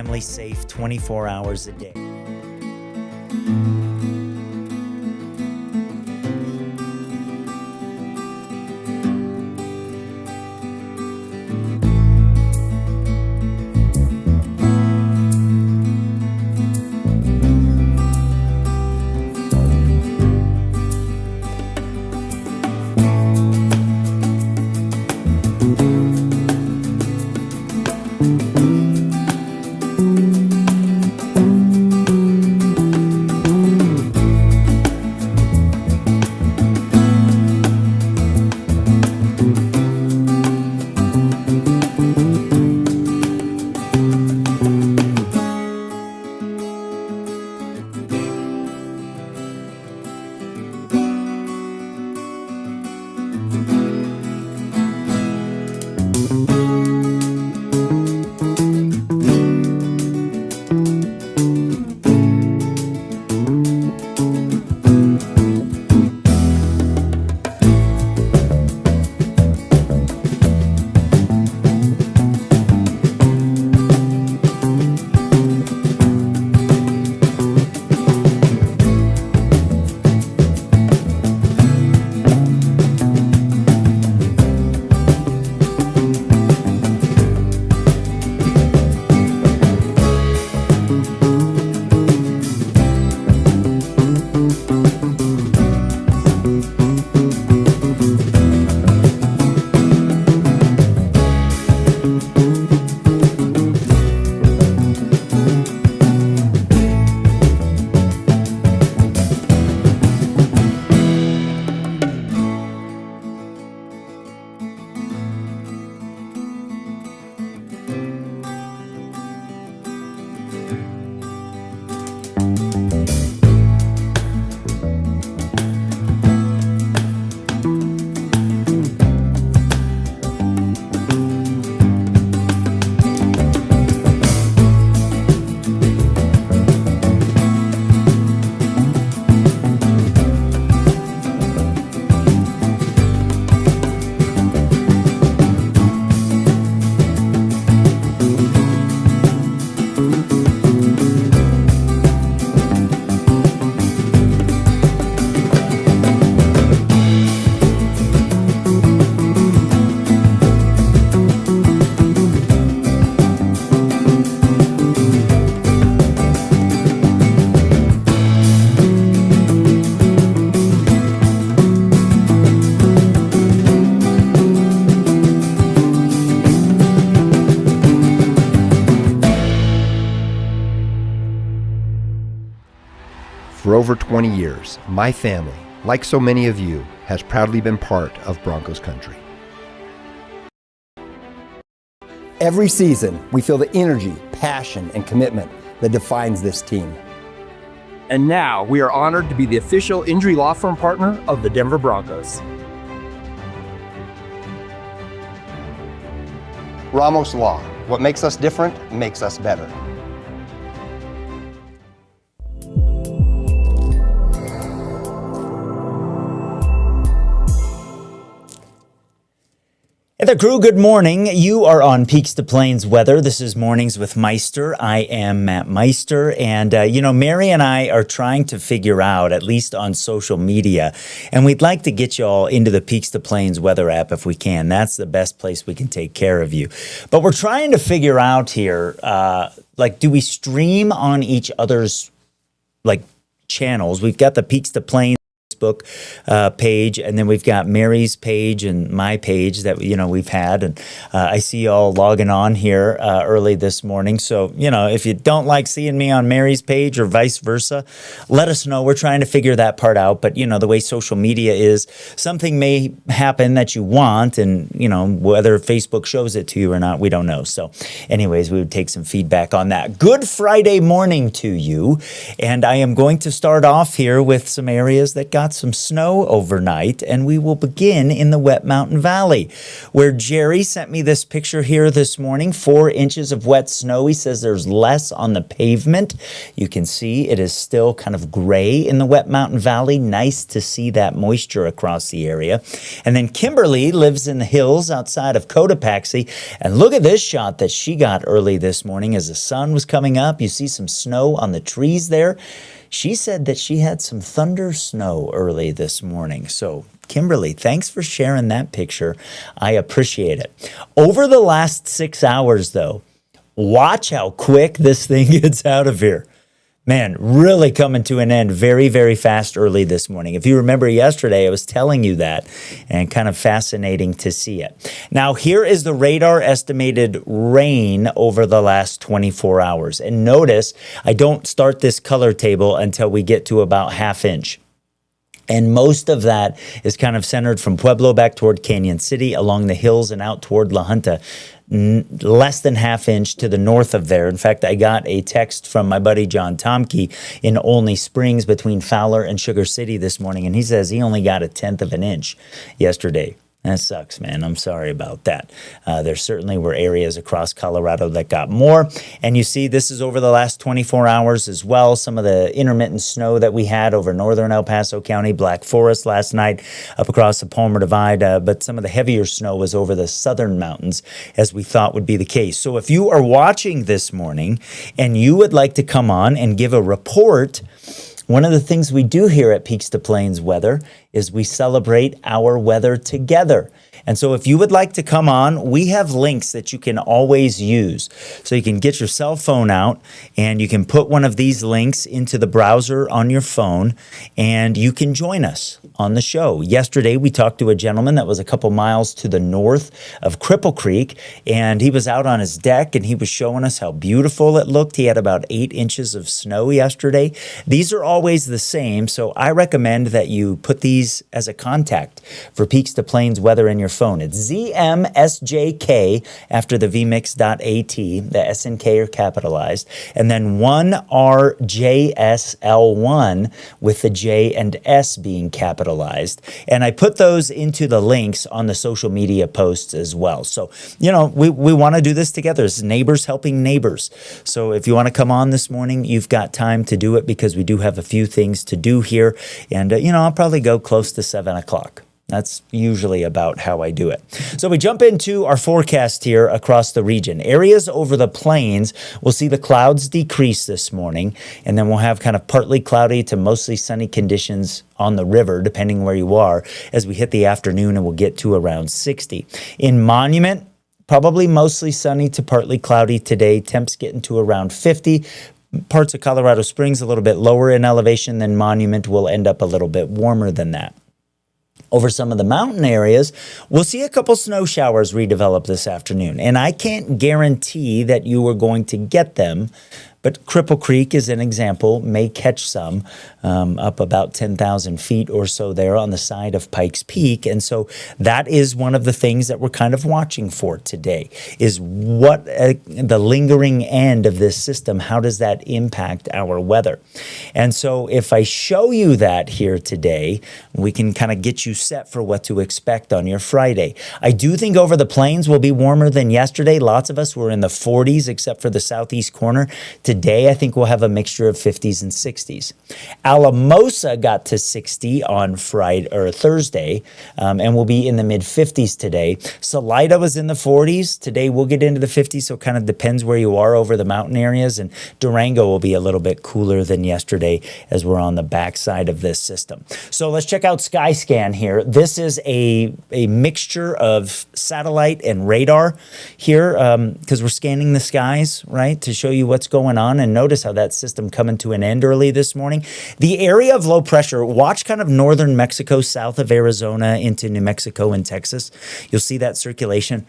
family safe 24 hours a day. For over 20 years, my family, like so many of you, has proudly been part of Broncos country. Every season, we feel the energy, passion, and commitment that defines this team. And now we are honored to be the official injury law firm partner of the Denver Broncos. Ramos Law. What makes us different makes us better. Hey there, crew. Good morning. You are on Peaks to Plains Weather. This is Mornings with Meister. I am Matt Meister. And, Mary and I are trying to figure out, at least on social media, and we'd like to get you all into the Peaks to Plains Weather app if we can. That's the best place we can take care of you. But we're trying to figure out here, do we stream on each other's, channels? We've got the Peaks to Plains Facebook page, and then we've got Mary's page and my page that we've had, and I see y'all logging on here early this morning. So if you don't like seeing me on Mary's page or vice versa, let us know. We're trying to figure that part out. But the way social media is, something may happen that you want, and whether Facebook shows it to you or not, we don't know. So anyways, we would take some feedback on that. Good Friday morning to you, and I am going to start off here with some areas that got got some snow overnight, and we will begin in the Wet Mountain Valley, where Jerry sent me this picture here this morning, 4 inches of wet snow. He says there's less on the pavement. You can see it is still kind of gray in the Wet Mountain Valley. Nice to see that moisture across the area. And then Kimberly lives in the hills outside of Cotopaxi, and look at this shot that she got early this morning as the sun was coming up. You see some snow on the trees there. She said that she had some thunder snow early this morning. So Kimberly, thanks for sharing that picture. I appreciate it. Over the last 6 hours, though, watch how quick this thing gets out of here. Man, really coming to an end very, very fast early this morning. If you remember yesterday, I was telling you that, and kind of fascinating to see it. Now, here is the radar estimated rain over the last 24 hours. And notice, I don't start this color table until we get to about ½ inch. And most of that is kind of centered from Pueblo back toward Canyon City, along the hills and out toward La Junta. Less than ½ inch to the north of there. In fact, I got a text from my buddy John Tomke in Olney Springs between Fowler and Sugar City this morning, and he says he only got 1/10 of an inch yesterday. That sucks, man. I'm sorry about that. There certainly were areas across Colorado that got more. And you see this is over the last 24 hours as well. Some of the intermittent snow that we had over northern El Paso County, Black Forest last night, up across the Palmer Divide. But some of the heavier snow was over the southern mountains, as we thought would be the case. So if you are watching this morning and you would like to come on and give a report, one of the things we do here at Peaks to Plains Weather is we celebrate our weather together. And so if you would like to come on, we have links that you can always use. So you can get your cell phone out and you can put one of these links into the browser on your phone and you can join us on the show. Yesterday, we talked to a gentleman that was a couple miles to the north of Cripple Creek, and he was out on his deck and he was showing us how beautiful it looked. He had about 8 inches of snow yesterday. These are always the same, so I recommend that you put these as a contact for Peaks to Plains Weather in your phone. It's zmSjK after the vmix.at. The S and K are capitalized. And then 1RJSL1 with the J and S being capitalized. And I put those into the links on the social media posts as well. So, you know, we want to do this together. It's neighbors helping neighbors. So if you want to come on this morning, you've got time to do it because we do have a few things to do here. And, you know, I'll probably go close to 7 o'clock. That's usually about how I do it. So we jump into our forecast here across the region. Areas over the plains, we'll see the clouds decrease this morning, and then we'll have kind of partly cloudy to mostly sunny conditions on the river, depending where you are, as we hit the afternoon, and we'll get to around 60. In Monument, probably mostly sunny to partly cloudy today. Temps getting to around 50. Parts of Colorado Springs a little bit lower in elevation than Monument will end up a little bit warmer than that. Over some of the mountain areas, we'll see a couple snow showers redevelop this afternoon. And I can't guarantee that you are going to get them, but Cripple Creek is an example, may catch some up about 10,000 feet or so there on the side of Pikes Peak. And so that is one of the things that we're kind of watching for today, is what the lingering end of this system, how does that impact our weather? And so if I show you that here today, we can kind of get you set for what to expect on your Friday. I do think over the plains will be warmer than yesterday. Lots of us were in the 40s, except for the southeast corner. Today, I think we'll have a mixture of 50s and 60s. Alamosa got to 60 on Friday or Thursday, and will be in the mid 50s today. Salida was in the 40s. Today, we'll get into the 50s, so it kind of depends where you are over the mountain areas. And Durango will be a little bit cooler than yesterday as we're on the backside of this system. So let's check out Skyscan here. This is a mixture of satellite and radar here because we're scanning the skies, right, to show you what's going on. And notice how that system coming to an end early this morning. The area of low pressure, watch kind of northern Mexico, south of Arizona into New Mexico and Texas. You'll see that circulation.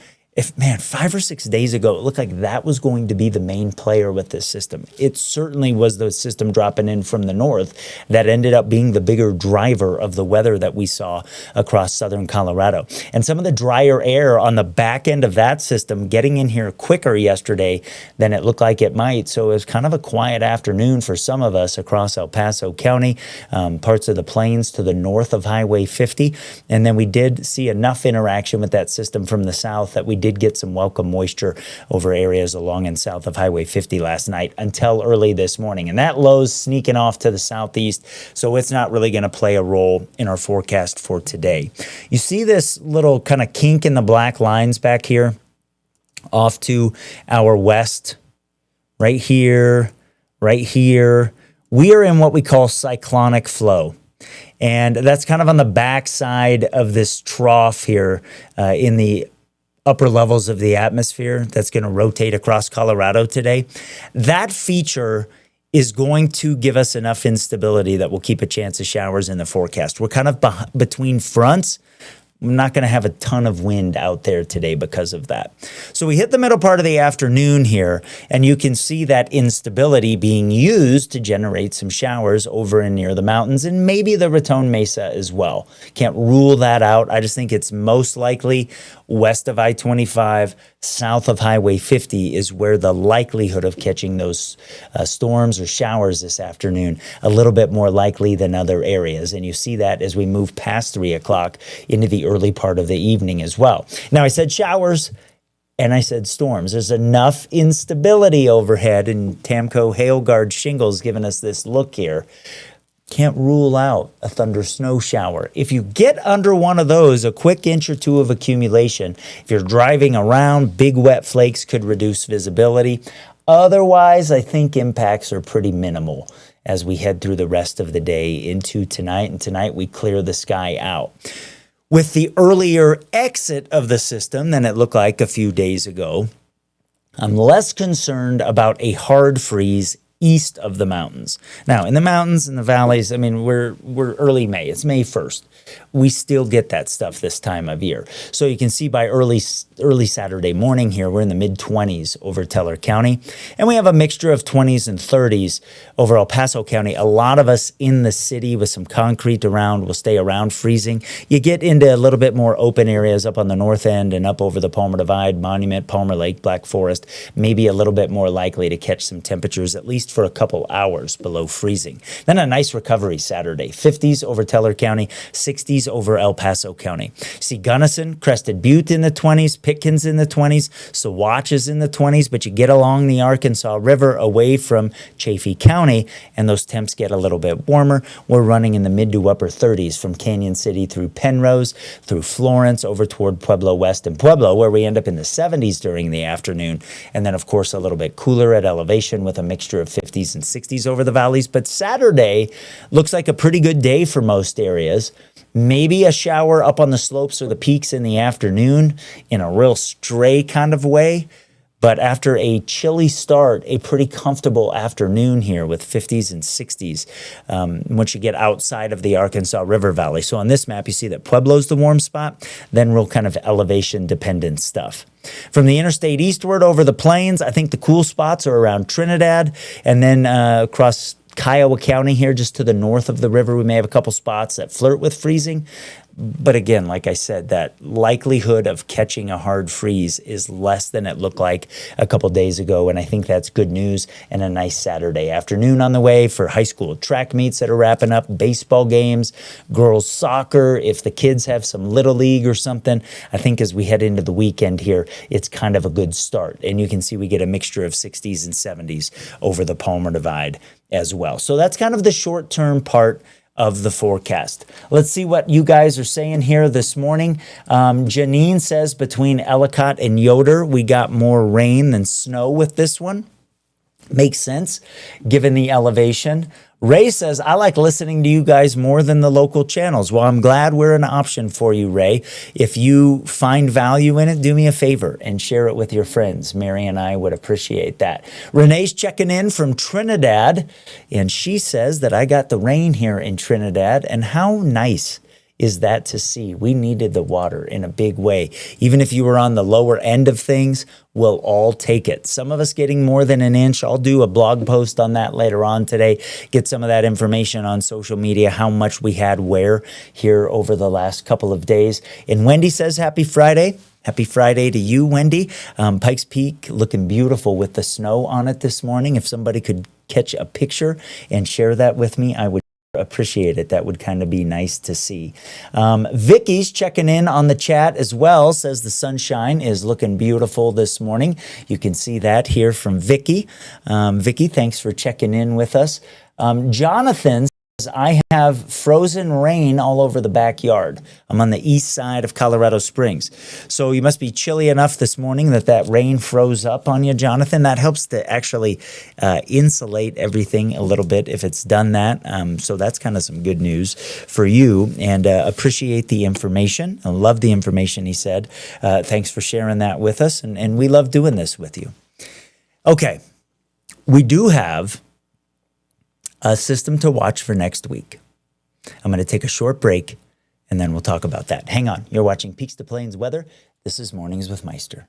Man, 5 or 6 days ago, it looked like that was going to be the main player with this system. It certainly was the system dropping in from the north that ended up being the bigger driver of the weather that we saw across southern Colorado. And some of the drier air on the back end of that system getting in here quicker yesterday than it looked like it might. So it was kind of a quiet afternoon for some of us across El Paso County, parts of the plains to the north of Highway 50. And then we did see enough interaction with that system from the south that we did get some welcome moisture over areas along and south of Highway 50 last night until early this morning. And that low's sneaking off to the southeast, so it's not really going to play a role in our forecast for today. You see this little kind of kink in the black lines back here off to our west, right here, right here. We are in what we call cyclonic flow. And that's kind of on the backside of this trough here in the upper levels of the atmosphere that's going to rotate across Colorado today. That feature is going to give us enough instability that we'll keep a chance of showers in the forecast. We're kind of between fronts. I'm not going to have a ton of wind out there today because of that. So we hit the middle part of the afternoon here, and you can see that instability being used to generate some showers over and near the mountains and maybe the Raton Mesa as well. Can't rule that out. I just think it's most likely west of I-25, south of Highway 50 is where the likelihood of catching those storms or showers this afternoon a little bit more likely than other areas. And you see that as we move past 3 o'clock into the early part of the evening as well. Now, I said showers and I said storms. There's enough instability overhead, and Tamco Hail Guard shingles giving us this look here. Can't rule out a thunder snow shower. If you get under one of those, a quick inch or two of accumulation, if you're driving around, big wet flakes could reduce visibility. Otherwise, I think impacts are pretty minimal as we head through the rest of the day into tonight. And tonight we clear the sky out. With the earlier exit of the system than it looked like a few days ago, I'm less concerned about a hard freeze east of the mountains. Now, in the mountains and the valleys, I mean, we're early May. It's May 1st. We still get that stuff this time of year. So you can see by early Saturday morning here, we're in the mid-20s over Teller County. And we have a mixture of 20s and 30s over El Paso County. A lot of us in the city with some concrete around will stay around freezing. You get into a little bit more open areas up on the north end and up over the Palmer Divide, Monument, Palmer Lake, Black Forest, maybe a little bit more likely to catch some temperatures, at least for a couple hours below freezing. Then a nice recovery Saturday. 50s over Teller County, 60s over El Paso County. See Gunnison, Crested Butte in the 20s, Pitkins in the 20s, Saguache is in the 20s, but you get along the Arkansas River away from Chaffee County, and those temps get a little bit warmer. We're running in the mid to upper 30s from Canyon City through Penrose, through Florence, over toward Pueblo West and Pueblo, where we end up in the 70s during the afternoon. And then, of course, a little bit cooler at elevation with a mixture of 50s and 60s over the valleys. But Saturday looks like a pretty good day for most areas. Maybe a shower up on the slopes or the peaks in the afternoon in a real stray kind of way. But after a chilly start, a pretty comfortable afternoon here with 50s and 60s once you get outside of the Arkansas River Valley. So on this map, you see that Pueblo's the warm spot, then real kind of elevation-dependent stuff. From the interstate eastward over the plains, I think the cool spots are around Trinidad, and then across Kiowa County here, just to the north of the river, we may have a couple spots that flirt with freezing. But again, like I said, that likelihood of catching a hard freeze is less than it looked like a couple days ago, and I think that's good news and a nice Saturday afternoon on the way for high school track meets that are wrapping up, baseball games, girls soccer. If the kids have some little league or something, I think as we head into the weekend here, it's kind of a good start. And you can see we get a mixture of 60s and 70s over the Palmer Divide as well. So that's kind of the short-term part of the forecast. Let's see what you guys are saying here this morning. Janine says between Ellicott and Yoder, we got more rain than snow with this one. Makes sense, given the elevation. Ray says, I like listening to you guys more than the local channels. Well, I'm glad we're an option for you, Ray. If you find value in it, do me a favor and share it with your friends. Mary and I would appreciate that. Renee's checking in from Trinidad, and she says that I got the rain here in Trinidad, and how nice is that to see? We needed the water in a big way. Even if you were on the lower end of things, we'll all take it. Some of us getting more than an inch. I'll do a blog post on that later on today. Get some of that information on social media, how much we had where here over the last couple of days. And Wendy says happy Friday. Happy Friday to you, Wendy. Pikes Peak looking beautiful with the snow on it this morning. If somebody could catch a picture and share that with me, I would appreciate it. That would kind of be nice to see. Vicky's checking in on the chat as well, says the sunshine is looking beautiful this morning. You can see that here from Vicky. Vicky, thanks for checking in with us. Jonathan says, I have frozen rain all over the backyard. I'm on the east side of Colorado Springs. So you must be chilly enough this morning that rain froze up on you, Jonathan. That helps to actually insulate everything a little bit if it's done that. So that's kind of some good news for you, and appreciate the information. I love the information, he said. Thanks for sharing that with us, and we love doing this with you. Okay, we do have a system to watch for next week. I'm going to take a short break, and then we'll talk about that. Hang on. You're watching Peaks to Plains Weather. This is Mornings with Meister.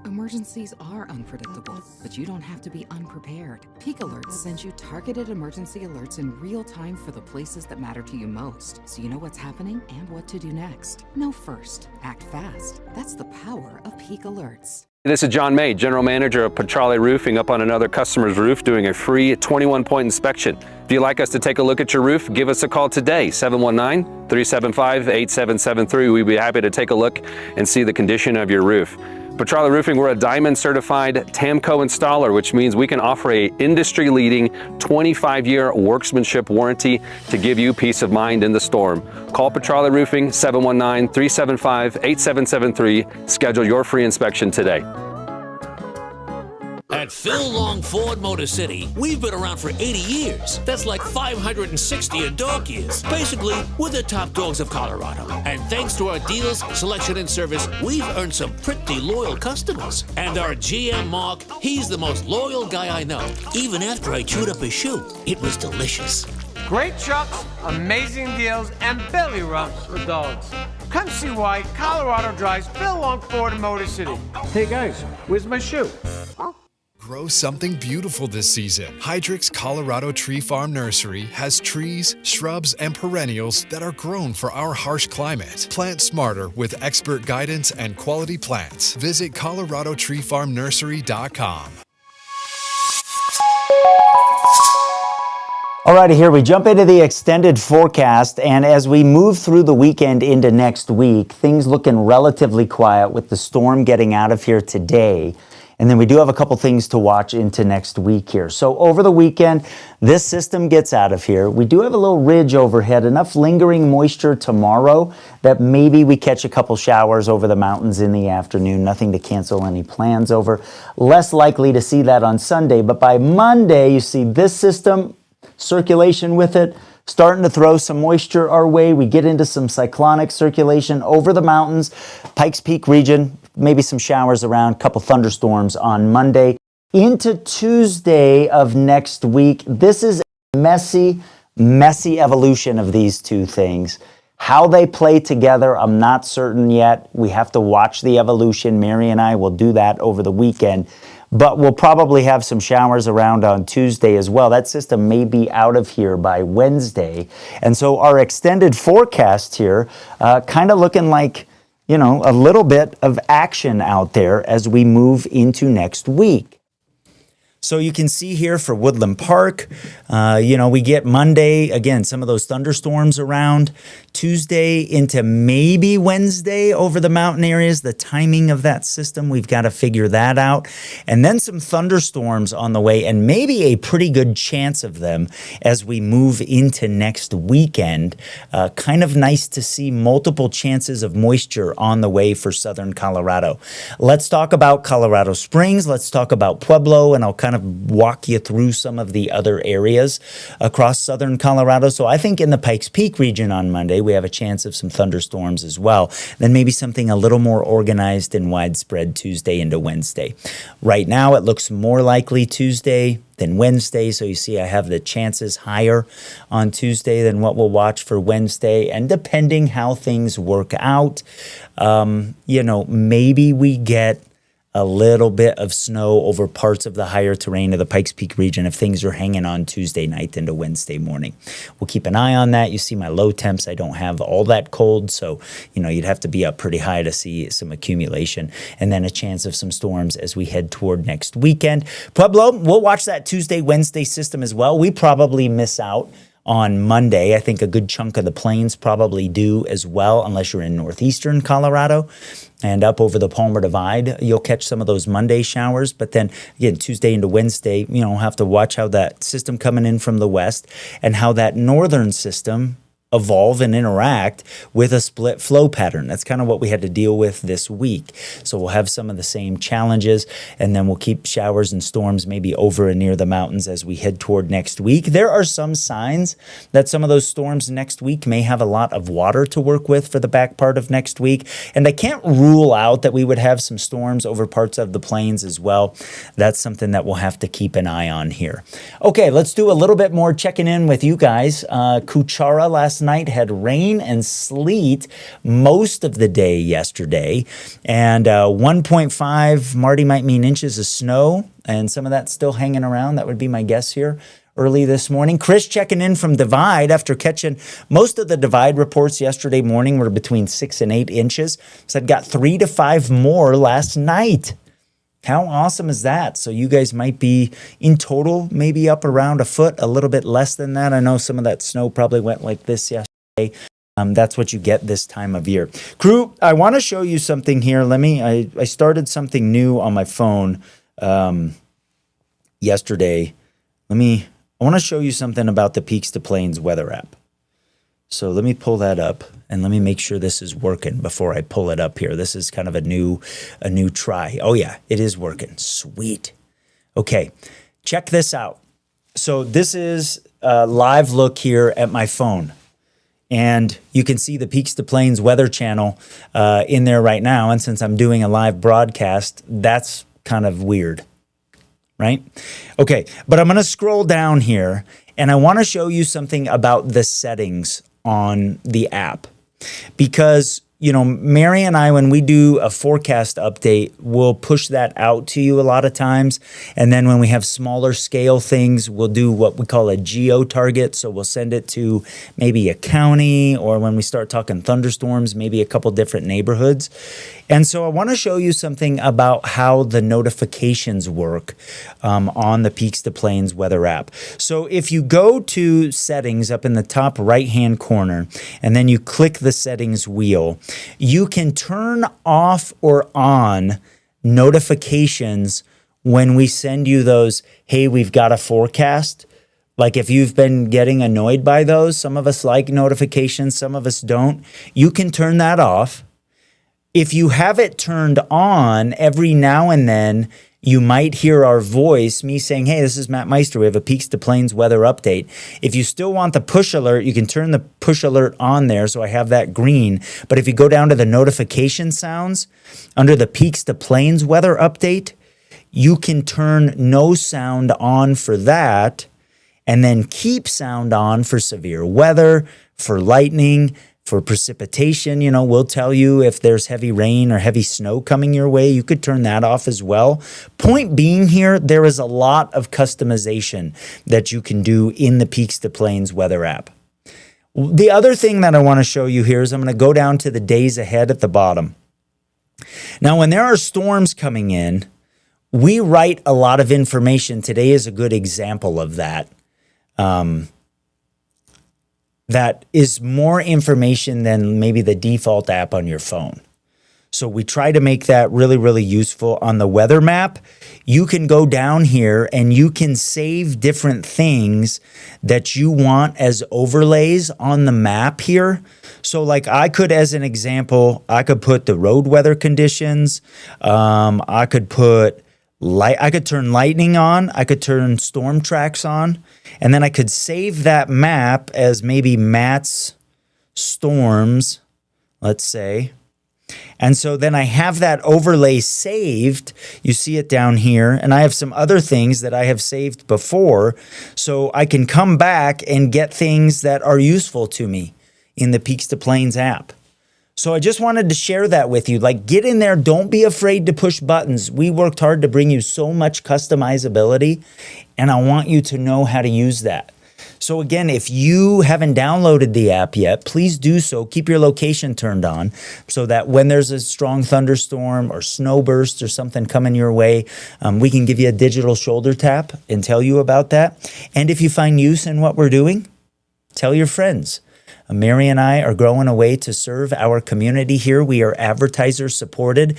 Emergencies are unpredictable, but you don't have to be unprepared. Peak Alerts sends you targeted emergency alerts in real time for the places that matter to you most, so you know what's happening and what to do next. Know first, act fast. That's the power of Peak Alerts. This is John May, General Manager of Petrale Roofing, up on another customer's roof doing a free 21-point inspection. If you'd like us to take a look at your roof, give us a call today, 719-375-8773. We'd be happy to take a look and see the condition of your roof. Petrale Roofing, we're a Diamond certified TAMCO installer, which means we can offer a industry-leading 25-year workmanship warranty to give you peace of mind in the storm. Call Petrale Roofing, 719-375-8773. Schedule your free inspection today. At Phil Long Ford Motor City, we've been around for 80 years. That's like 560 in dog years. Basically, we're the top dogs of Colorado. And thanks to our deals, selection, and service, we've earned some pretty loyal customers. And our GM, Mark, he's the most loyal guy I know. Even after I chewed up his shoe, it was delicious. Great trucks, amazing deals, and belly rubs for dogs. Come see why Colorado drives Phil Long Ford Motor City. Hey guys, where's my shoe? Grow something beautiful this season. Hydrix Colorado Tree Farm Nursery has trees, shrubs, and perennials that are grown for our harsh climate. Plant smarter with expert guidance and quality plants. Visit coloradotreefarmnursery.com. Alrighty, here we jump into the extended forecast, and as we move through the weekend into next week, things looking relatively quiet with the storm getting out of here today. And then we do have a couple things to watch into next week here. So over the weekend, this system gets out of here. We do have a little ridge overhead, enough lingering moisture tomorrow that maybe we catch a couple showers over the mountains in the afternoon. Nothing to cancel any plans over. Less likely to see that on Sunday, but by Monday, you see this system, circulation with it, starting to throw some moisture our way. We get into some cyclonic circulation over the mountains, Pikes Peak region, maybe some showers around, couple thunderstorms on Monday. Into Tuesday of next week, this is a messy evolution of these two things. How they play together, I'm not certain yet. We have to watch the evolution. Mary and I will do that over the weekend. But we'll probably have some showers around on Tuesday as well. That system may be out of here by Wednesday. And so our extended forecast here kind of looking like, you know, a little bit of action out there as we move into next week. So you can see here for Woodland Park, we get Monday, again, some of those thunderstorms around. Tuesday into maybe Wednesday over the mountain areas. The timing of that system, we've got to figure that out. And then some thunderstorms on the way, and maybe a pretty good chance of them as we move into next weekend. Kind of nice to see multiple chances of moisture on the way for southern Colorado. Let's talk about Colorado Springs. Let's talk about Pueblo, and I'll kind of of walk you through some of the other areas across southern Colorado. So I think in the Pikes Peak region on Monday, we have a chance of some thunderstorms as well. Then maybe something a little more organized and widespread Tuesday into Wednesday. Right now, it looks more likely Tuesday than Wednesday. So you see I have the chances higher on Tuesday than what we'll watch for Wednesday. And depending how things work out, maybe we get a little bit of snow over parts of the higher terrain of the Pikes Peak region if things are hanging on Tuesday night into Wednesday morning. We'll keep an eye on that. You see my low temps, I don't have all that cold, so you'd have to be up pretty high to see some accumulation, and then a chance of some storms as we head toward next weekend. Pueblo, we'll watch that Tuesday, Wednesday system as well. We probably miss out on Monday. I think a good chunk of the plains probably do as well, unless you're in northeastern Colorado and up over the Palmer Divide. You'll catch some of those Monday showers, but then again, Tuesday into Wednesday, have to watch how that system coming in from the west and how that northern system evolve and interact with a split flow pattern. That's kind of what we had to deal with this week. So we'll have some of the same challenges, and then we'll keep showers and storms maybe over and near the mountains as we head toward next week. There are some signs that some of those storms next week may have a lot of water to work with for the back part of next week. And I can't rule out that we would have some storms over parts of the plains as well. That's something that we'll have to keep an eye on here. Okay, let's do a little bit more checking in with you guys. Kuchara last night had rain and sleet most of the day yesterday, and 1.5, Marty might mean inches of snow, and some of that's still hanging around. That would be my guess here early this morning. Chris checking in from Divide after catching most of the Divide reports yesterday morning were between 6 and 8 inches. Said got 3 to 5 more last night. How awesome is that? So you guys might be in total maybe up around a foot, a little bit less than that. I know some of that snow probably went like this yesterday. That's what you get this time of year. Crew, I want to show you something here. I started something new on my phone yesterday. I want to show you something about the Peaks to Plains weather app. So let me pull that up and let me make sure this is working before I pull it up here. This is kind of a new try. Oh yeah, it is working. Sweet. Okay, check this out. So this is a live look here at my phone. And you can see the Peaks to Plains weather channel in there right now. And since I'm doing a live broadcast, that's kind of weird, right? Okay, but I'm going to scroll down here and I want to show you something about the settings on the app, because Mary and I, when we do a forecast update, we'll push that out to you a lot of times. And then when we have smaller scale things, we'll do what we call a geo target. So we'll send it to maybe a county, or when we start talking thunderstorms, maybe a couple different neighborhoods. And so I want to show you something about how the notifications work on the Peaks to Plains weather app. So if you go to settings up in the top right-hand corner, and then you click the settings wheel, you can turn off or on notifications when we send you those, hey, we've got a forecast. Like if you've been getting annoyed by those, some of us like notifications, some of us don't. You can turn that off. If you have it turned on, every now and then you might hear our voice, me saying, hey, this is Matt Meister. We have a Peaks to Plains weather update. If you still want the push alert, you can turn the push alert on there. So I have that green. But if you go down to the notification sounds under the Peaks to Plains weather update, you can turn no sound on for that and then keep sound on for severe weather, for lightning, for precipitation. We'll tell you if there's heavy rain or heavy snow coming your way. You could turn that off as well. Point being here, there is a lot of customization that you can do in the Peaks to Plains weather app. The other thing that I want to show you here is I'm going to go down to the days ahead at the bottom. Now, when there are storms coming in, we write a lot of information. Today is a good example of that. That is more information than maybe the default app on your phone. So we try to make that really, really useful. On the weather map, you can go down here and you can save different things that you want as overlays on the map here. So like I could, as an example, I could put the road weather conditions. I could put I could turn lightning on, I could turn storm tracks on, and then I could save that map as maybe Matt's storms, let's say. And so then I have that overlay saved. You see it down here. And I have some other things that I have saved before. So I can come back and get things that are useful to me in the Peaks to Plains app. So I just wanted to share that with you. Like, get in there. Don't be afraid to push buttons. We worked hard to bring you so much customizability, and I want you to know how to use that. So again, if you haven't downloaded the app yet, please do so. Keep your location turned on so that when there's a strong thunderstorm or snowburst or something coming your way, we can give you a digital shoulder tap and tell you about that. And if you find use in what we're doing, tell your friends. Mary and I are growing a way to serve our community here. We are advertiser supported.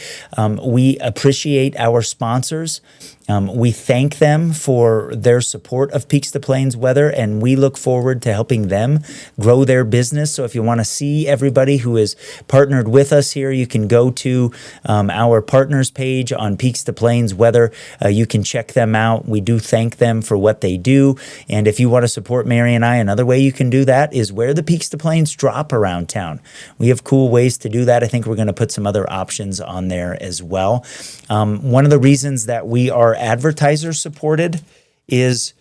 We appreciate our sponsors. We thank them for their support of Peaks to Plains Weather, and we look forward to helping them grow their business. So if you want to see everybody who is partnered with us here, you can go to our partners page on Peaks to Plains Weather. You can check them out. We do thank them for what they do. And if you want to support Mary and I, another way you can do that is where the Peaks to Plains drop around town. We have cool ways to do that. I think we're going to put some other options on there as well. One of the reasons that we are advertiser supported is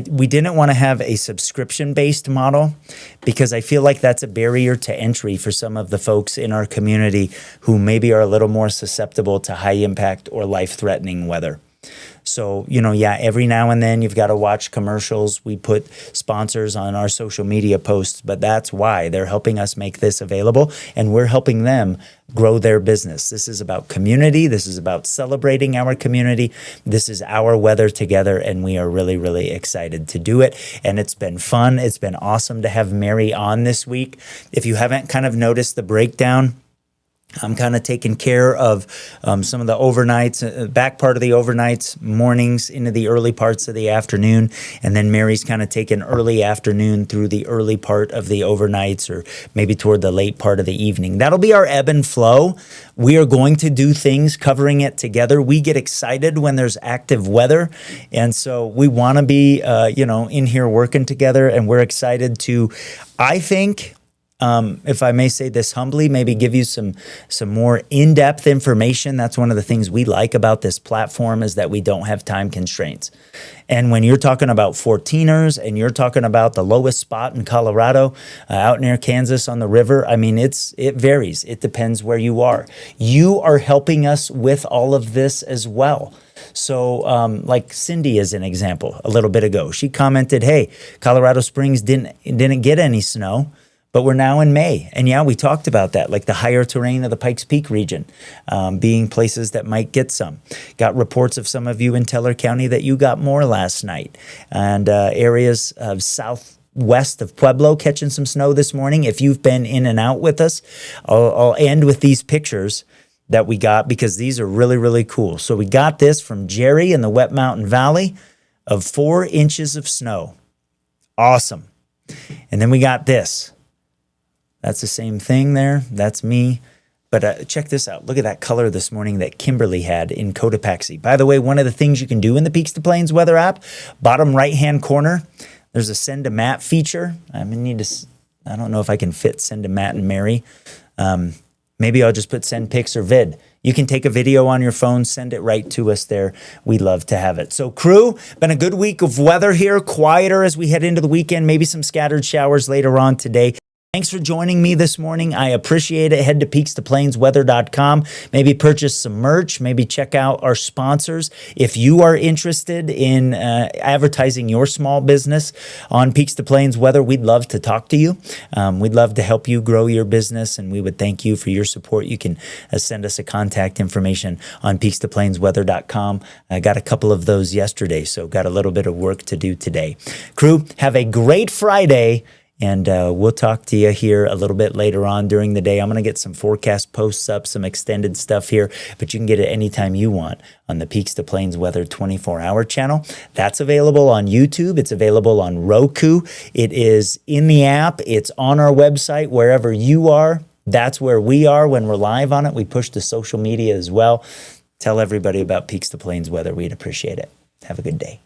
we didn't want to have a subscription-based model because I feel like that's a barrier to entry for some of the folks in our community who maybe are a little more susceptible to high impact or life-threatening weather. So, every now and then you've got to watch commercials. We put sponsors on our social media posts, but that's why they're helping us make this available, and we're helping them grow their business. This is about community. This is about celebrating our community. This is our weather together, and we are really, really excited to do it. And it's been fun. It's been awesome to have Mary on this week. If you haven't kind of noticed the breakdown, I'm kind of taking care of some of the overnights, back part of the overnights, mornings into the early parts of the afternoon. And then Mary's kind of taking early afternoon through the early part of the overnights or maybe toward the late part of the evening. That'll be our ebb and flow. We are going to do things covering it together. We get excited when there's active weather. And so we want to be, in here working together. And we're excited to, I think, if I may say this humbly, maybe give you some more in-depth information. That's one of the things we like about this platform is that we don't have time constraints. And when you're talking about 14ers and you're talking about the lowest spot in Colorado, out near Kansas on the river, I mean, it varies. It depends where you are. You are helping us with all of this as well. So like Cindy is an example a little bit ago. She commented, hey, Colorado Springs didn't get any snow. But we're now in May. And yeah, we talked about that, like the higher terrain of the Pikes Peak region being places that might get some. Got reports of some of you in Teller County that you got more last night. And areas of southwest of Pueblo catching some snow this morning. If you've been in and out with us, I'll end with these pictures that we got because these are really, really cool. So we got this from Jerry in the Wet Mountain Valley of 4 inches of snow. Awesome. And then we got this. That's the same thing there. That's me. But check this out. Look at that color this morning that Kimberly had in Cotopaxi. By the way, one of the things you can do in the Peaks to Plains weather app, bottom right-hand corner, there's a send to Matt feature. I don't know if I can fit send to Matt and Mary. Maybe I'll just put send pics or vid. You can take a video on your phone, send it right to us there. We'd love to have it. So crew, been a good week of weather here, quieter as we head into the weekend, maybe some scattered showers later on today. Thanks for joining me this morning. I appreciate it. Head to peakstoplainsweather.com. Maybe purchase some merch. Maybe check out our sponsors. If you are interested in advertising your small business on Peaks to Plains Weather, we'd love to talk to you. We'd love to help you grow your business, and we would thank you for your support. You can send us a contact information on peakstoplainsweather.com. I got a couple of those yesterday, so got a little bit of work to do today. Crew, have a great Friday. And we'll talk to you here a little bit later on during the day. I'm going to get some forecast posts up, some extended stuff here, but you can get it anytime you want on the Peaks to Plains Weather 24-hour channel. That's available on YouTube. It's available on Roku. It is in the app. It's on our website. Wherever you are, that's where we are when we're live on it. We push to social media as well. Tell everybody about Peaks to Plains weather. We'd appreciate it. Have a good day.